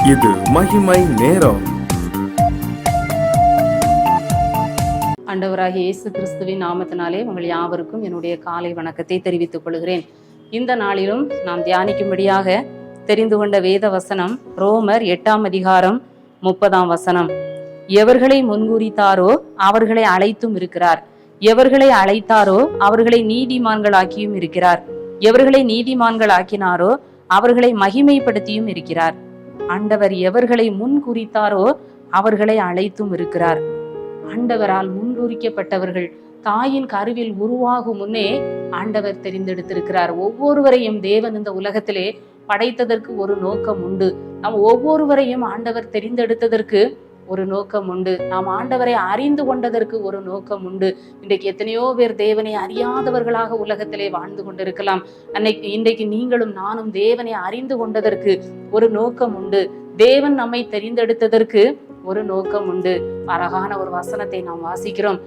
இது மகிமை நேரம். ஆண்டவராகிய இயேசு கிறிஸ்துவின் நாமத்தினாலே உங்கள் யாவருக்கும் என்னுடைய காலை வணக்கத்தை தெரிவித்துக் கொள்கிறேன். இந்த நாளிலும் நாம் தியானிக்கும்படியாக தெரிந்து கொண்ட வேத வசனம் ரோமர் 8ஆம் அதிகாரம் 30ஆம் வசனம். எவர்களை முன்குறித்தாரோ அவர்களை அழைத்தும் இருக்கிறார், எவர்களை அழைத்தாரோ அவர்களை நீதிமான்களாக்கியும் இருக்கிறார், எவர்களை நீதிமான்கள் ஆக்கினாரோ அவர்களை மகிமைப்படுத்தியும் இருக்கிறார். ஆண்டவர் எவர்களை முன்குறித்தாரோ அவர்களை அழைத்தும் இருக்கிறார். ஆண்டவரால் முன்குறிக்கப்பட்டவர்கள் தாயின் கருவில் உருவாகும் முன்னே ஆண்டவர் தெரிந்தெடுத்திருக்கிறார். ஒவ்வொருவரையும் தேவன் இந்த உலகத்திலே படைத்ததற்கு ஒரு நோக்கம் உண்டு. நாம் ஒவ்வொருவரையும் ஆண்டவர் தெரிந்தெடுத்ததற்கு ஒரு நோக்கம் உண்டு. நாம் ஆண்டவரை அறிந்து கொண்டதற்கு ஒரு நோக்கம் உண்டு. இன்றைக்கு எத்தனையோ பேர் தேவனை அறியாதவர்களாக உலகத்திலே வாழ்ந்து கொண்டிருக்கலாம். இன்றைக்கு நீங்களும் நானும் தேவனை அறிந்து கொண்டதற்கு ஒரு நோக்கம் உண்டு. தேவன் நம்மை தெரிந்தெடுத்ததற்கு ஒரு நோக்கம் உண்டு. அழகான ஒரு வசனத்தை நாம் வாசிக்கிறோம்.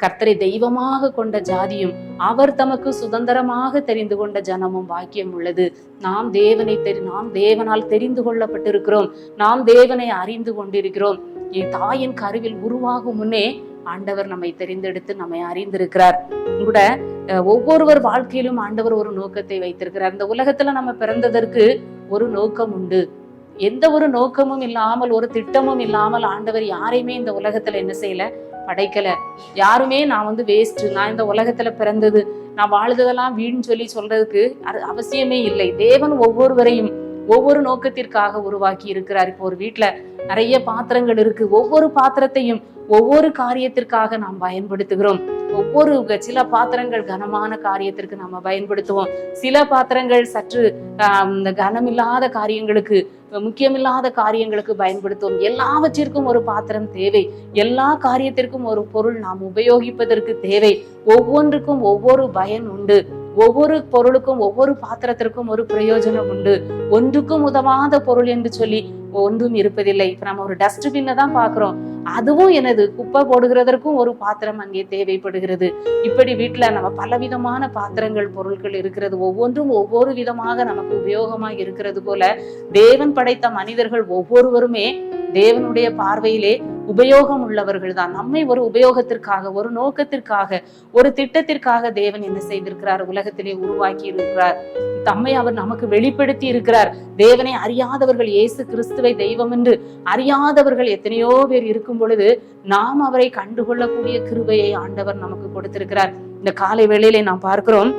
கர்த்தரை தெய்வமாக கொண்ட ஜாதியும் அவர் தமக்கு சுதந்திரமாக தெரிந்து கொண்ட ஜனமும் பாக்கியம் உள்ளது. நாம் தேவனால் தெரிந்து கொள்ளப்பட்டிருக்கிறோம். நாம் தேவனை அறிந்து கொண்டிருக்கிறோம். தாயின் கருவில் உருவாகும் முன்னே ஆண்டவர் நம்மை தெரிந்தெடுத்து நம்மை அறிந்திருக்கிறார். கூட ஒவ்வொருவர் வாழ்க்கையிலும் ஆண்டவர் ஒரு நோக்கத்தை வைத்திருக்கிறார். இந்த உலகத்துல நம்ம பிறந்ததற்கு ஒரு நோக்கம் உண்டு. எந்த ஒரு நோக்கமும் இல்லாமல், ஒரு திட்டமும் இல்லாமல் ஆண்டவர் யாரையுமே இந்த உலகத்துல என்ன செய்யல, படைக்கல. யாருமே நான் வேஸ்ட், நான் இந்த உலகத்துல பிறந்தது, நான் வாழ்ந்ததெல்லாம் வீண் சொல்லி சொல்றதுக்கு அவசியமே இல்லை. தேவன் ஒவ்வொருவரையும் ஒவ்வொரு நோக்கத்திற்காக உருவாக்கி இருக்கிறார். இப்போ ஒரு வீட்டுல நிறைய பாத்திரங்கள் இருக்கு. ஒவ்வொரு பாத்திரத்தையும் ஒவ்வொரு காரியத்திற்காக நாம் பயன்படுத்துகிறோம். சில பாத்திரங்கள் கனமான காரியத்திற்கு நம்ம பயன்படுத்துவோம். சில பாத்திரங்கள் சற்று கனமில்லாத காரியங்களுக்கு, முக்கியமில்லாத காரியங்களுக்கு பயன்படுத்துவோம். எல்லாவற்றிற்கும் ஒரு பாத்திரம் தேவை. எல்லா காரியத்திற்கும் ஒரு பொருள் நாம் உபயோகிப்பதற்கு தேவை. ஒவ்வொன்றுக்கும் ஒவ்வொரு பயன் உண்டு. ஒவ்வொரு பொருளுக்கும் ஒவ்வொரு பாத்திரத்திற்கும் ஒரு பிரயோஜனம் உண்டு. ஒன்றுக்கும் உதவாத பொருள் என்று சொல்லி ஒன்றும் இருப்பதில்லை. இப்ப நம்ம ஒரு டஸ்ட்பின்னை தான் பாக்குறோம். அதுவும் குப்பை போடுகிறதற்கும் ஒரு பாத்திரம் அங்கே தேவைப்படுகிறது. இப்படி வீட்டுல நம்ம பலவிதமான பாத்திரங்கள், பொருட்கள் இருக்கிறது. ஒவ்வொன்றும் ஒவ்வொரு விதமாக நமக்கு உபயோகமாக இருக்கிறது போல தேவன் படைத்த மனிதர்கள் ஒவ்வொருவருமே தேவனுடைய பார்வையிலே உபயோகம் உள்ளவர்கள் தான். நம்மை ஒரு உபயோகத்திற்காக, ஒரு நோக்கத்திற்காக, ஒரு திட்டத்திற்காக தேவன் என்ன செய்திருக்கிறார், உலகத்திலே உருவாக்கி இருக்கிறார். தம்மை அவர் நமக்கு வெளிப்படுத்தி இருக்கிறார். தேவனை அறியாதவர்கள், இயேசு கிறிஸ்துவை தெய்வம் என்று அறியாதவர்கள் எத்தனையோ பேர் இருக்கும் பொழுது நாம் அவரை கண்டுகொள்ளக்கூடிய கிருபையை ஆண்டவர் நமக்கு கொடுத்திருக்கிறார். இந்த காலை வேளையிலே நாம் பார்க்கிறோம்,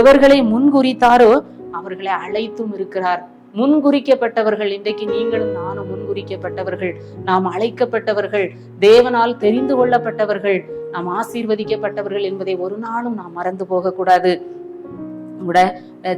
எவர்களை முன்குறித்தாரோ அவர்களை அழைத்தும் இருக்கிறார். முன்குறிக்கப்பட்டவர்கள், இன்றைக்கு நீங்களும் நானும் முன்குறிக்கப்பட்டவர்கள், நாம் அழைக்கப்பட்டவர்கள், தேவனால் தெரிந்து கொள்ளப்பட்டவர்கள், நாம் ஆசீர்வதிக்கப்பட்டவர்கள் என்பதை ஒரு நாளும் நாம் மறந்து போக கூடாது. கூட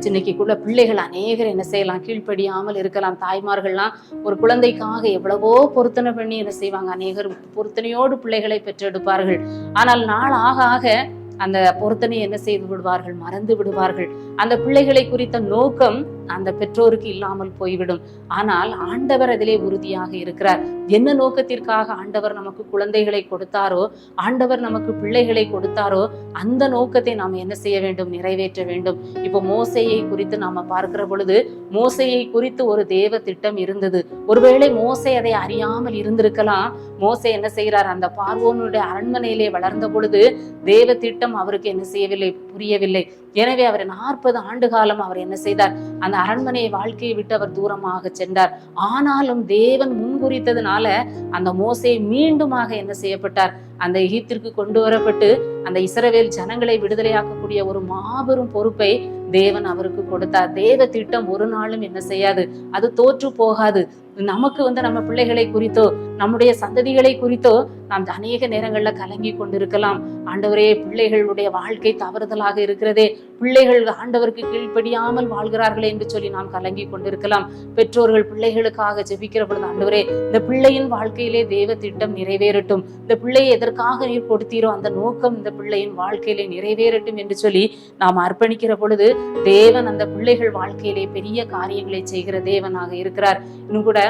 சின்னைக்குள்ள பிள்ளைகள் அநேகர் என்ன செய்யலாம், கீழ்ப்படியாமல் இருக்கலாம். தாய்மார்கள்லாம் ஒரு குழந்தைக்காக எவ்வளவோ பொருத்தனை பண்ணி என்ன செய்வாங்க, அநேகர் பொருத்தனையோடு பிள்ளைகளை பெற்றெடுப்பார்கள். ஆனால் நாள் ஆக ஆக அந்த பொருத்தனை என்ன செய்து விடுவார்கள், மறந்து விடுவார்கள். அந்த பிள்ளைகளை குறித்த நோக்கம் அந்த பெற்றோருக்கு இல்லாமல் போய்விடும். ஆனால் ஆண்டவர் அதிலே உறுதியாக இருக்கிறார். என்ன நோக்கத்திற்காக ஆண்டவர் நமக்கு குழந்தைகளை கொடுத்தாரோ, ஆண்டவர் நமக்கு பிள்ளைகளை கொடுத்தாரோ, அந்த நோக்கத்தை நாம் என்ன செய்ய வேண்டும், நிறைவேற்ற வேண்டும். இப்போ மோசேயை குறித்து நாம பார்க்கிற பொழுது, மோசேயை குறித்து ஒரு தேவ திட்டம் இருந்தது. ஒருவேளை மோசே அதை அறியாமல் இருந்திருக்கலாம். மோசே என்ன செய்கிறார், அந்த பார்வோனுடைய அரண்மனையிலே வளர்ந்த பொழுது தேவ திட்டம் அவருக்கு என்ன செய்யவில்லை, புரியவில்லை. எனவே அவர் 40 ஆண்டு காலம் அவர் என்ன செய்தார், அந்த அரண்மனையை வாழ்க்கையை விட்டு அவர் தூரமாக சென்றார். ஆனாலும் தேவன் முன்குறித்ததுனால அந்த மோசே மீண்டுமாக என்ன செய்யப்பட்டார், அந்த எகிப்திற்கு கொண்டு வரப்பட்டு அந்த இஸ்ரவேல் ஜனங்களை விடுதலையாக்கக்கூடிய ஒரு மாபெரும் பொறுப்பை தேவன் அவருக்கு கொடுத்தார். தேவ திட்டம் ஒரு நாளும் என்ன செய்யாது, அது தோற்று போகாது. நமக்கு நம்ம பிள்ளைகளை குறித்தோ, நம்முடைய சந்ததிகளை குறித்தோ நாம் அநேக நேரங்கள்ல கலங்கி கொண்டிருக்கலாம். ஆண்டவரே, பிள்ளைகளுடைய வாழ்க்கை தவறுதலாக இருக்கிறதே, பிள்ளைகள் ஆண்டவருக்கு கீழ்ப்படியாமல் வாழ்கிறார்களே என்று சொல்லி நாம் கலங்கி கொண்டிருக்கலாம். பெற்றோர்கள் பிள்ளைகளுக்காக ஜெபிக்கிற பொழுது, ஆண்டவரே, இந்த பிள்ளையின் வாழ்க்கையிலே தேவ திட்டம் நிறைவேறட்டும், இந்த பிள்ளையை எதற்காக நீர் கொடுத்தீரோ அந்த நோக்கம் இந்த பிள்ளையின் வாழ்க்கையிலே நிறைவேறட்டும் என்று சொல்லி நாம் அர்ப்பணிக்கிற பொழுது தேவன் அந்த பிள்ளைகள் வாழ்க்கையிலே பெரிய காரியங்களை செய்கிற தேவனாக இருக்கிறார். இன்னும் கூட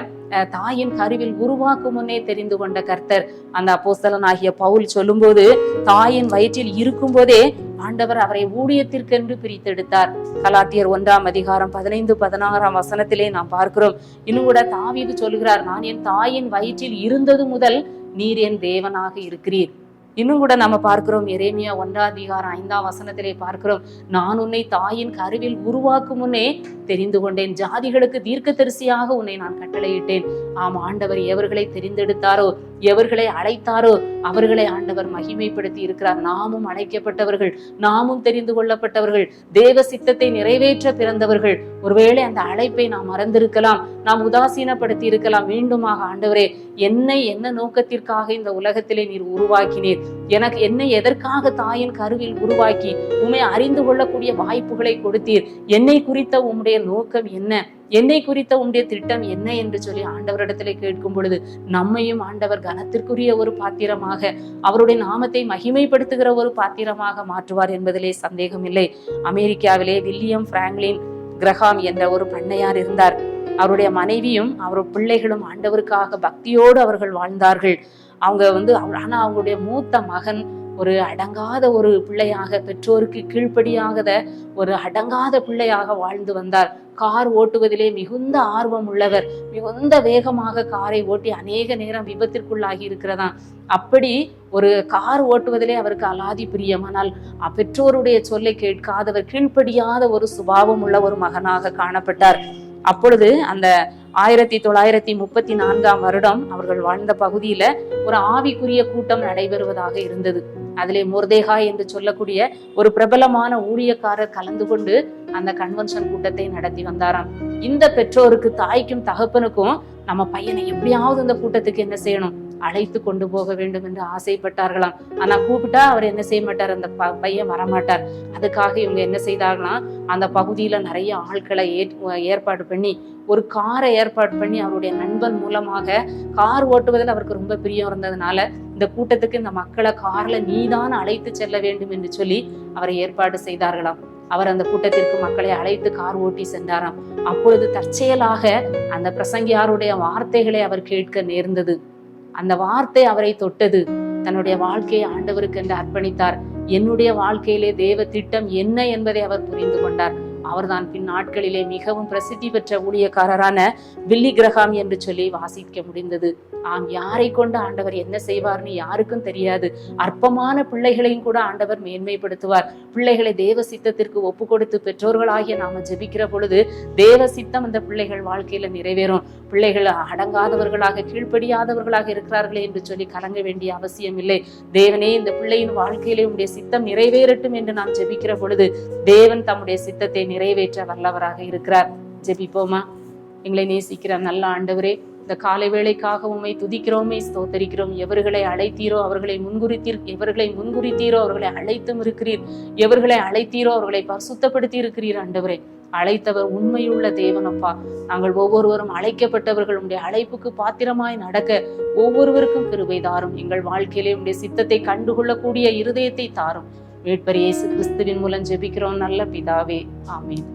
தாயின் கருவில் உருவாக்கும் முன்னே தெரிந்து கொண்ட கர்த்தர், அந்த அப்போஸ்தலனாகிய பவுல் சொல்லும் போது, தாயின் வயிற்றில் இருக்கும் போதே ஆண்டவர் அவரை ஊழியத்திற்கென்று பிரித்தெடுத்தார். கலாத்தியர் 1:15-16 நாம் பார்க்கிறோம். இன்னும் கூட தாவீது சொல்கிறார், நான் என் தாயின் வயிற்றில் இருந்தது முதல் நீர் என் தேவனாக இருக்கிறீர். இன்னும் கூட நம்ம பார்க்கிறோம், எரேமியா 1:5 பார்க்கிறோம், நான் உன்னை தாயின் கருவில் உருவாக்கும் முன்னே தெரிந்து கொண்டேன், ஜாதிகளுக்கு தீர்க்கதரிசியாக உன்னை நான் கட்டளையிட்டேன். ஆம், ஆண்டவர் எவர்களை தெரிந்தெடுத்தாரோ, எவர்களை அழைத்தாரோ அவர்களை ஆண்டவர் மகிமைப்படுத்தி இருக்கிறார். நாமும் அழைக்கப்பட்டவர்கள், நாமும் தெரிந்து கொள்ளப்பட்டவர்கள், தேவ சித்தத்தை நிறைவேற்ற பிறந்தவர்கள். ஒருவேளை அந்த அழைப்பை நாம் மறந்திருக்கலாம், நாம் உதாசீனப்படுத்தி இருக்கலாம். மீண்டுமாக ஆண்டவரே, என்னை என்ன நோக்கத்திற்காக இந்த உலகத்திலே நீர் உருவாக்கினீர், எனக்கு என்னை எதற்காக தாயின் கருவில் உருவாக்கி உம்மை அறிந்து கொள்ளக்கூடிய வாய்ப்புகளை கொடுத்தீர், என்னை குறித்த உம்முடைய நோக்கம் என்ன, என்னை குறித்த உம்முடைய திட்டம் என்ன என்று சொல்லி ஆண்டவரிடத்திலே கேட்கும் பொழுது நம்மையும் ஆண்டவர் கனத்திற்குரிய ஒரு பாத்திரமாக, அவருடைய நாமத்தை மகிமைப்படுத்துகிற ஒரு பாத்திரமாக மாற்றுவார் என்பதிலே சந்தேகம் இல்லை. அமெரிக்காவிலே வில்லியம் பிராங்க்லின் கிரஹாம் என்ற ஒரு பண்ணையார் இருந்தார். அவருடைய மனைவியும் அவர் பிள்ளைகளும் ஆண்டவருக்காக பக்தியோடு அவர்கள் வாழ்ந்தார்கள். ஆனா அவங்களுடைய மூத்த மகன் ஒரு அடங்காத ஒரு பிள்ளையாக, பெற்றோருக்கு கீழ்ப்படியாத ஒரு அடங்காத பிள்ளையாக வாழ்ந்து வந்தார். கார் ஓட்டுவதிலே மிகுந்த ஆர்வம் உள்ளவர், மிகுந்த வேகமாக காரை ஓட்டி அநேக நேரம் விபத்திற்குள்ளாகி இருக்கிறதாம். அப்படி ஒரு கார் ஓட்டுவதிலே அவருக்கு அலாதி பிரியம். ஆனால் பெற்றோருடைய சொல்லை கேட்காதவர், கீழ்ப்படியாத ஒரு சுபாவம் உள்ள ஒரு மகனாக காணப்பட்டார். அப்பொழுது அந்த 1934 அவர்கள் வாழ்ந்த பகுதியில ஒரு ஆவிக்குரிய கூட்டம் நடைபெறுவதாக இருந்தது. அதிலே மொர்தேகாய் என்று சொல்லக்கூடிய ஒரு பிரபலமான ஊழியக்காரர் கலந்து கொண்டு அந்த கன்வென்ஷன் கூட்டத்தை நடத்தி வந்தாராம். இந்த பெற்றோருக்கு, தாய்க்கும் தகப்பனுக்கும், நம்ம பையனை எப்படியாவது இந்த கூட்டத்துக்கு என்ன செய்யணும், அழைத்து கொண்டு போக வேண்டும் என்று ஆசைப்பட்டார்களாம். ஆனா கூப்பிட்டா அவர் என்ன செய்ய மாட்டார், அந்த பையன் வரமாட்டார். அதுக்காக இவங்க என்ன செய்தார்களாம், அந்த பகுதியில நிறைய ஆட்களை ஏற்பாடு பண்ணி ஒரு காரை ஏற்பாடு பண்ணி அவருடைய நண்பன் மூலமாக, கார் ஓட்டுவதில் அவருக்கு ரொம்ப பிரியம் இருந்ததுனால இந்த கூட்டத்துக்கு இந்த மக்களை கார்ல நீதான் அழைத்து செல்ல வேண்டும் என்று சொல்லி அவரை ஏற்பாடு செய்தார்களாம். அவர் அந்த கூட்டத்திற்கு மக்களை அழைத்து கார் ஓட்டி சென்றாராம். அப்பொழுது தற்செயலாக அந்த பிரசங்கியாருடைய வார்த்தைகளை அவர் கேட்க நேர்ந்தது. அந்த வார்த்தை அவரை தொட்டது. தன்னுடைய வாழ்க்கையை ஆண்டவருக்கு என்று அர்ப்பணித்தார். என்னுடைய வாழ்க்கையிலே தேவ திட்டம் என்ன என்பதை அவர் புரிந்து கொண்டார். அவர்தான் பின் நாட்களிலே மிகவும் பிரசித்தி பெற்ற ஊழியக்காரரான வில்லி கிரஹாம் என்று சொல்லி வாசிக்க முடிந்தது. ஆம், யாரை கொண்டு ஆண்டவர் என்ன செய்வார்னு யாருக்கும் தெரியாது. அற்பமான பிள்ளைகளையும் கூட ஆண்டவர் மேன்மைப்படுத்துவார். பிள்ளைகளை தேவ சித்தத்திற்கு ஒப்பு கொடுத்து பெற்றோர்களாகிய நாம ஜெபிக்கிற பொழுது தேவ சித்தம் அந்த பிள்ளைகள் வாழ்க்கையில நிறைவேறும். பிள்ளைகள் அடங்காதவர்களாக, கீழ்ப்படியாதவர்களாக இருக்கிறார்களே என்று சொல்லி கலங்க வேண்டிய அவசியம் இல்லை. தேவனே, இந்த பிள்ளையின் வாழ்க்கையிலே உடைய சித்தம் நிறைவேறட்டும் என்று நாம் ஜெபிக்கிற பொழுது தேவன் தம்முடைய சித்தத்தை நிறைவேற்ற வல்லவராக இருக்கிறார். ஜெபிப்போமா? எங்களை நேசிக்கிற நல்ல ஆண்டவரே, இந்த காலை வேளைக்காக உம்மை துதிக்கிறோமே, ஸ்தோத்தரிக்கிறோம். எவர்களை அழைத்தீரோ அவர்களை முன்குறித்தீரோ அவர்களை அழைத்தும் இருக்கிறீர். எவர்களை அழைத்தீரோ அவர்களை பரிசுத்தப்படுத்தி இருக்கிறீர். ஆண்டவரே, அழைத்தவர் உண்மையுள்ள தேவனப்பா. நாங்கள் ஒவ்வொருவரும் அழைக்கப்பட்டவர்கள். உடைய அழைப்புக்கு பாத்திரமாய் நடக்க ஒவ்வொருவருக்கும் கிருபை தாரும். எங்கள் வாழ்க்கையிலே உடைய சித்தத்தை கண்டுகொள்ளக்கூடிய இருதயத்தை தாரும். மீட்பர் இயேசு கிறிஸ்துவின் மூலம் ஜெபிக்கிறோம் நல்ல பிதாவே, ஆமென்.